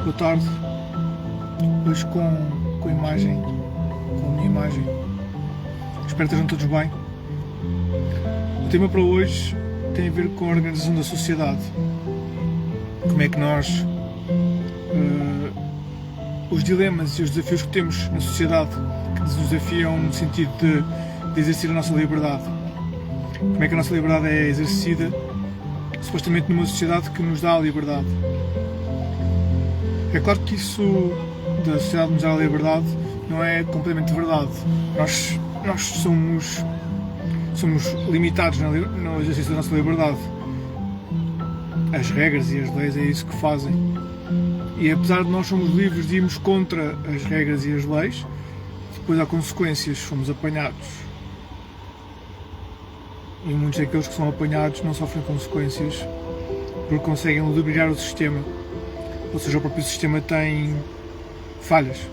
Boa tarde. Hoje com a minha imagem. Espero que estejam todos bem. O tema para hoje tem a ver com a organização da sociedade. Como é que nós, os dilemas e os desafios que temos na sociedade, que nos desafiam no sentido de exercer a nossa liberdade. Como é que a nossa liberdade é exercida, supostamente numa sociedade que nos dá a liberdade. É claro que isso da sociedade nos dar a liberdade não é completamente verdade. Nós somos limitados no exercício da nossa liberdade. As regras e as leis é isso que fazem. E apesar de nós somos livres de irmos contra as regras e as leis, depois há consequências, fomos apanhados. E muitos daqueles que são apanhados não sofrem consequências porque conseguem ludibriar o sistema. Ou seja, o próprio sistema tem falhas.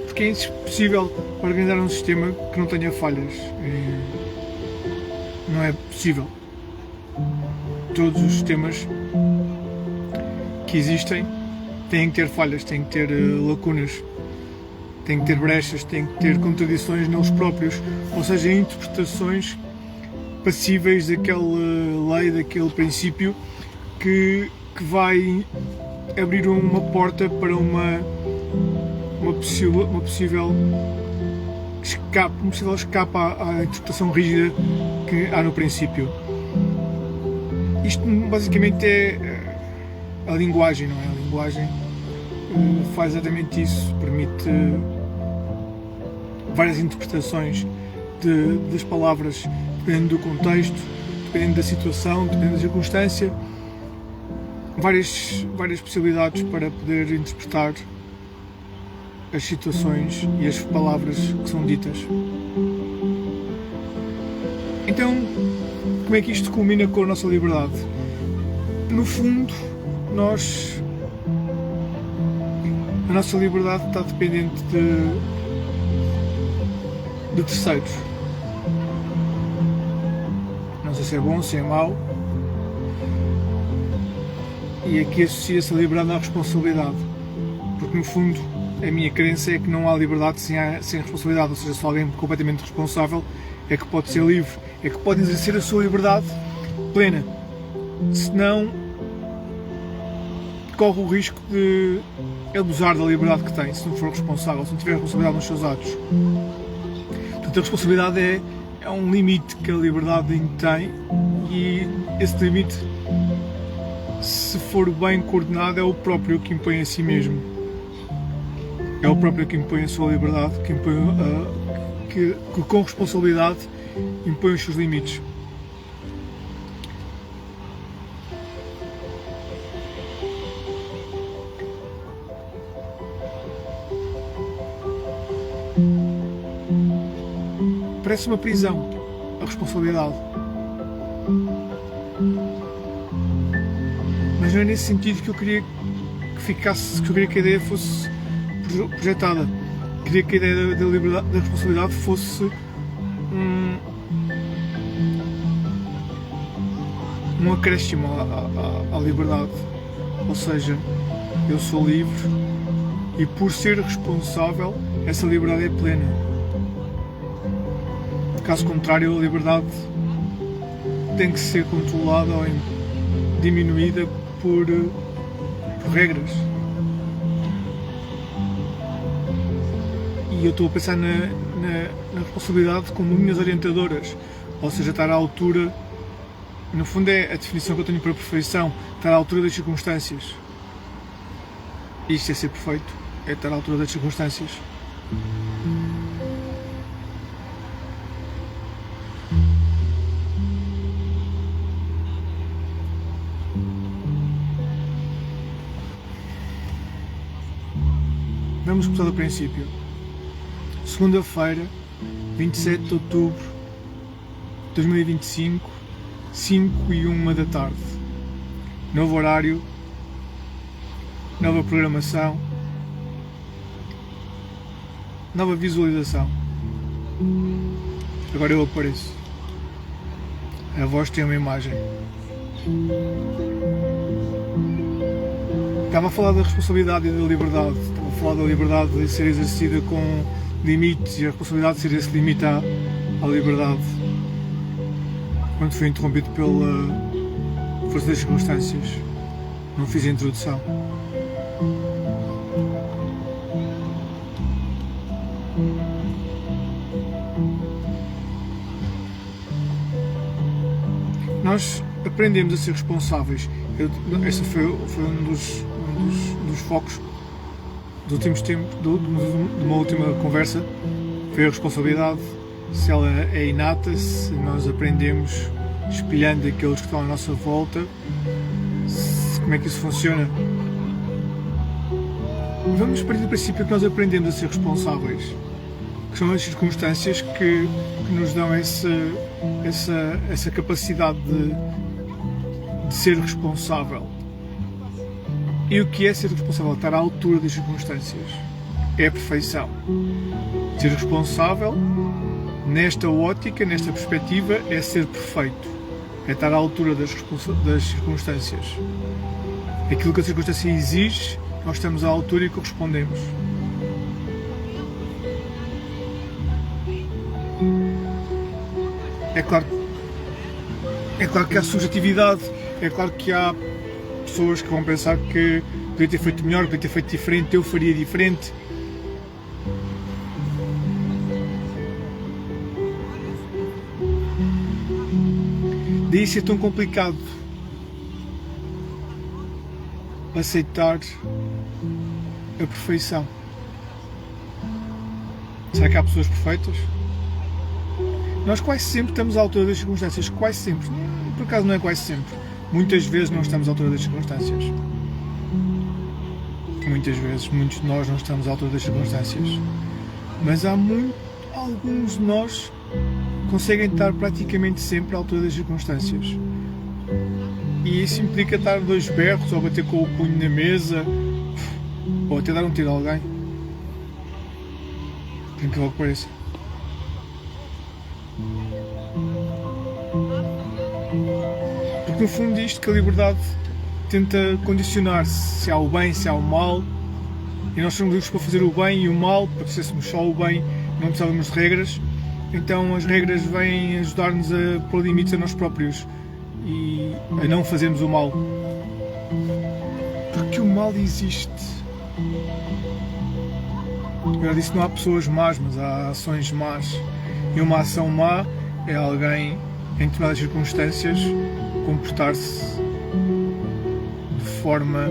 Porque é impossível organizar um sistema que não tenha falhas. Não é possível. Todos os sistemas que existem têm que ter falhas, têm que ter lacunas, têm que ter brechas, têm que ter contradições neles próprios. Ou seja, interpretações passíveis daquela lei, daquele princípio que vai abrir uma porta para uma possível escape à interpretação rígida que há no princípio. Isto basicamente é a linguagem, não é? A linguagem faz exatamente isso, permite várias interpretações das palavras, dependendo do contexto, dependendo da situação, dependendo da circunstância, várias possibilidades para poder interpretar as situações e as palavras que são ditas. Então, como é que isto culmina com a nossa liberdade? No fundo, a nossa liberdade está dependente de terceiros. Não sei se é bom, se é mau. E aqui associa-se a liberdade à responsabilidade. Porque no fundo a minha crença é que não há liberdade sem responsabilidade. Ou seja, só alguém completamente responsável é que pode ser livre, é que pode exercer a sua liberdade plena. Senão corre o risco de abusar da liberdade que tem, se não for responsável, se não tiver responsabilidade nos seus atos. Portanto, a responsabilidade é um limite que a liberdade tem, e esse limite, se for bem coordenado, é o próprio que impõe a si mesmo. É o próprio que impõe a sua liberdade, que com responsabilidade impõe os seus limites. Parece uma prisão, a responsabilidade. Mas não é nesse sentido que eu queria que a ideia fosse projetada. Queria que a ideia da liberdade, da responsabilidade fosse um acréscimo à liberdade. Ou seja, eu sou livre e, por ser responsável, essa liberdade é plena. Caso contrário, a liberdade tem que ser controlada ou diminuída por regras. E eu estou a pensar na responsabilidade como linhas orientadoras, ou seja, estar à altura, no fundo é a definição que eu tenho para a perfeição, estar à altura das circunstâncias. Isto é ser perfeito, é estar à altura das circunstâncias. Vamos começar do princípio. Segunda-feira, 27 de outubro de 2025, 5h01 da tarde. Novo horário, nova programação, nova visualização. Agora eu apareço. A voz tem uma imagem. Estava a falar da responsabilidade e da liberdade. Estava a falar da liberdade de ser exercida com limites e a responsabilidade de ser esse limite à liberdade. Quando fui interrompido pela força das circunstâncias, não fiz a introdução. Nós aprendemos a ser responsáveis. Esse foi um dos focos dos últimos tempos, de uma última conversa. Foi a responsabilidade, se ela é inata, se nós aprendemos espelhando aqueles que estão à nossa volta, como é que isso funciona. Vamos partir do princípio que nós aprendemos a ser responsáveis, que são as circunstâncias que nos dão essa capacidade de ser responsável. E o que é ser responsável? Estar à altura das circunstâncias. É a perfeição. Ser responsável, nesta ótica, nesta perspectiva, é ser perfeito. É estar à altura das circunstâncias. Aquilo que a circunstância exige, nós estamos à altura e correspondemos. É claro que há subjetividade, é claro que há pessoas que vão pensar que podia ter feito melhor, podia ter feito diferente, eu faria diferente. Daí ser tão complicado aceitar a perfeição. Será que há pessoas perfeitas? Nós quase sempre estamos à altura das circunstâncias, quase sempre. Por acaso não é quase sempre. Muitas vezes não estamos à altura das circunstâncias. Muitas vezes, muitos de nós não estamos à altura das circunstâncias. Mas alguns de nós conseguem estar praticamente sempre à altura das circunstâncias. E isso implica estar dois berros, ou bater com o punho na mesa, ou até dar um tiro a alguém. Por incrível que pareça. Porque no fundo isto que a liberdade tenta condicionar se há o bem, se há o mal, e nós somos livres para fazer o bem e o mal, para que fizéssemos só o bem, não precisávamos de regras. Então as regras vêm ajudar-nos a pôr limites a nós próprios e a não fazermos o mal. Porque o mal existe. Eu já disse, não há pessoas más, mas há ações más. E uma ação má é alguém, em determinadas circunstâncias, comportar-se de forma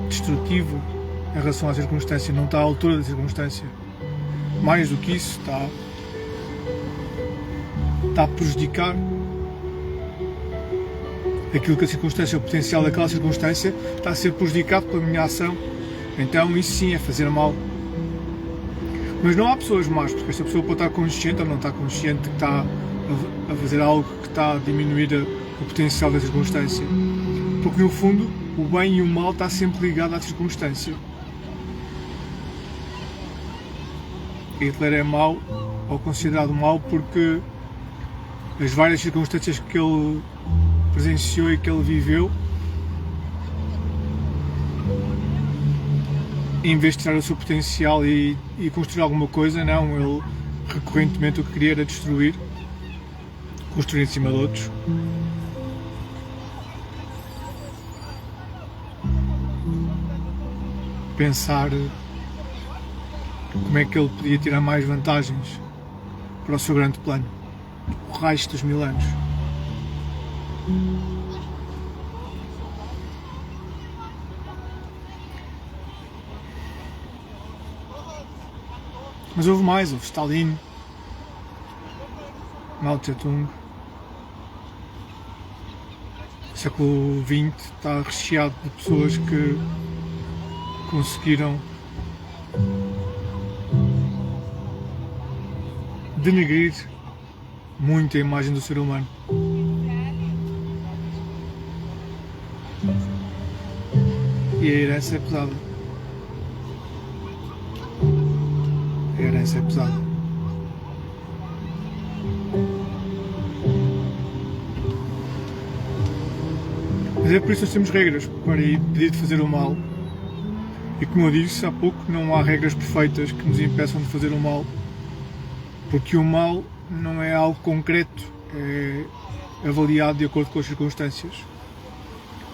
destrutiva em relação à circunstância, não está à altura da circunstância. Mais do que isso, está a prejudicar aquilo que a circunstância, o potencial daquela circunstância, está a ser prejudicado pela minha ação. Então isso sim é fazer mal. Mas não há pessoas más, porque esta pessoa pode estar consciente ou não está consciente de que está a fazer algo que está a diminuir o potencial da circunstância. Porque no fundo o bem e o mal está sempre ligado à circunstância. Hitler é mau, ou considerado mau, porque as várias circunstâncias que ele presenciou e que ele viveu, em vez de tirar o seu potencial e construir alguma coisa, não, ele recorrentemente o que queria era destruir, construir em cima de outros. Pensar como é que ele podia tirar mais vantagens para o seu grande plano, o resto dos 1000 anos. Mas houve mais, houve Stalin, Mao Tse-tung. O século XX está recheado de pessoas que conseguiram denegrir muito a imagem do ser humano. E a herança é pesada. A herança é pesada. Mas é por isso que nós temos regras para impedir de fazer o mal. E como eu disse há pouco, não há regras perfeitas que nos impeçam de fazer o mal, porque o mal não é algo concreto, é avaliado de acordo com as circunstâncias,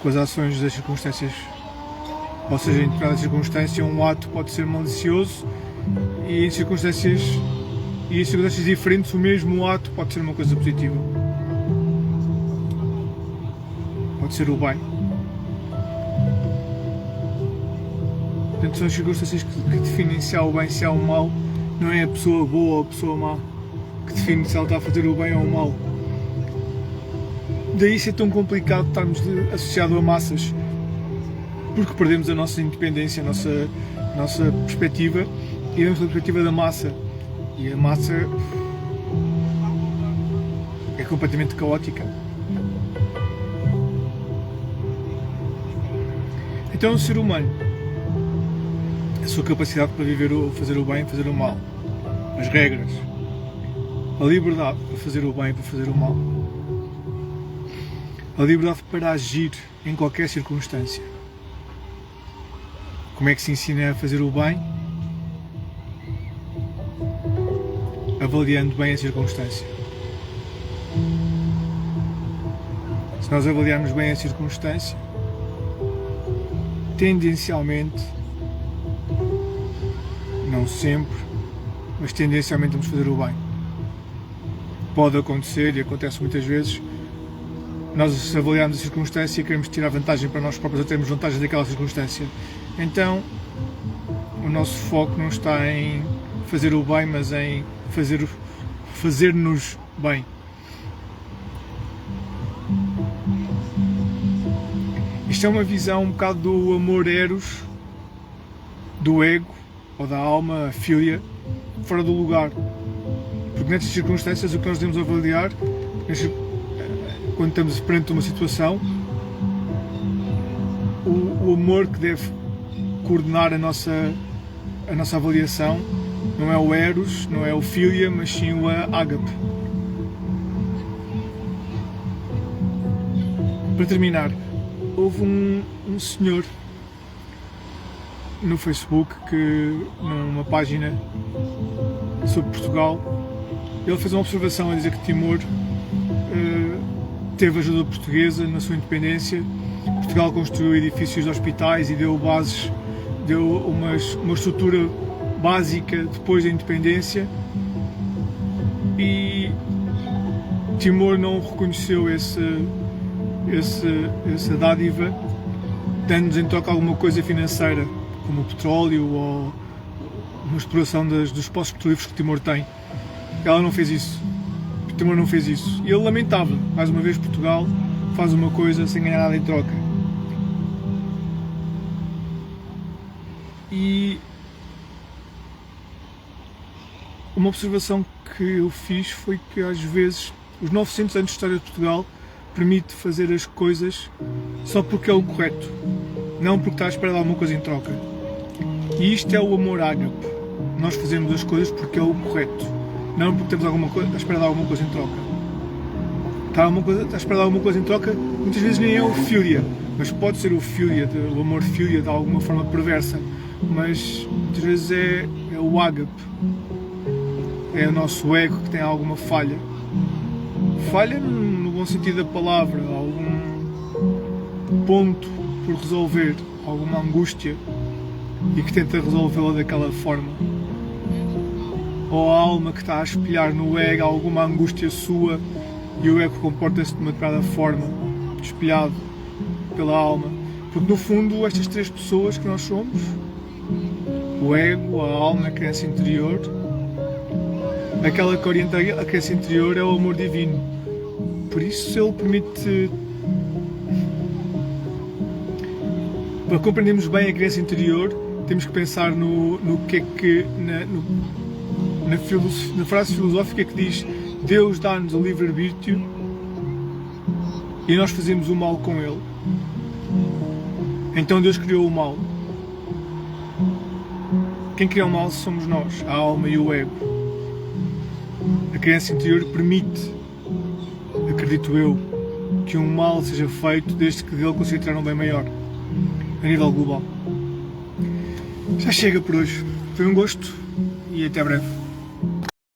com as ações das circunstâncias. Ou seja, em determinada circunstância, um ato pode ser malicioso e em circunstâncias diferentes, o mesmo ato pode ser uma coisa positiva. Pode ser o bem. Portanto, são as circunstâncias que definem se há o bem, se há o mal. Não é a pessoa boa ou a pessoa má que define se ela está a fazer o bem ou o mal. Daí ser tão complicado estarmos associados a massas, porque perdemos a nossa independência, a nossa perspectiva e a nossa perspectiva da massa. E a massa é completamente caótica. Então o ser humano, a sua capacidade para viver, fazer o bem e fazer o mal, as regras, a liberdade para fazer o bem e para fazer o mal, a liberdade para agir em qualquer circunstância. Como é que se ensina a fazer o bem? Avaliando bem a circunstância. Se nós avaliarmos bem a circunstância, tendencialmente, não sempre, mas tendencialmente vamos fazer o bem. Pode acontecer, e acontece muitas vezes, nós avaliamos a circunstância e queremos tirar vantagem para nós próprios, a termos vantagem daquela circunstância. Então, o nosso foco não está em fazer o bem, mas em fazer-nos bem. Isto é uma visão um bocado do amor eros, do ego, ou da alma, a filia, fora do lugar. Porque nestas circunstâncias o que nós devemos avaliar, quando estamos perante uma situação, o amor que deve coordenar a nossa avaliação não é o eros, não é o filia, mas sim o ágape. Para terminar, houve um senhor no Facebook, numa página sobre Portugal, ele fez uma observação a dizer que Timor teve ajuda portuguesa na sua independência. Portugal construiu edifícios de hospitais e deu bases, deu uma estrutura básica depois da independência, e Timor não reconheceu essa dádiva, dando-nos em troca alguma coisa financeira, como o petróleo ou uma exploração dos poços petrolíferos que Timor tem. Ela não fez isso. Timor não fez isso. E ele lamentava. Mais uma vez, Portugal faz uma coisa sem ganhar nada em troca. E uma observação que eu fiz foi que às vezes os 900 anos de história de Portugal permite fazer as coisas só porque é o correto, não porque está à espera de alguma coisa em troca. E isto é o amor ágape. Nós fazemos as coisas porque é o correto, não porque temos à espera de alguma coisa em troca. Está à espera de alguma coisa em troca, muitas vezes nem é o filia, mas pode ser o filia, o amor filia de alguma forma perversa, mas muitas vezes é o ágape. É o nosso ego que tem alguma falha. Falha no bom sentido da palavra, algum ponto por resolver, alguma angústia, e que tenta resolvê-la daquela forma. Ou a alma que está a espelhar no ego alguma angústia sua, e o ego comporta-se de uma determinada forma, espelhado pela alma. Porque no fundo estas três pessoas que nós somos, o ego, a alma, a crença interior, aquela que orienta a crença interior é o amor divino. Por isso, se ele permite, para compreendermos bem a crença interior, temos que pensar no que é que na frase filosófica que diz: Deus dá-nos o livre-arbítrio e nós fazemos o mal com ele. Então Deus criou o mal. Quem cria o mal somos nós, a alma e o ego. A crença interior permite, acredito eu, que um mal seja feito desde que dele consiga tirar um bem maior, a nível global. Já chega por hoje. Foi um gosto e até breve.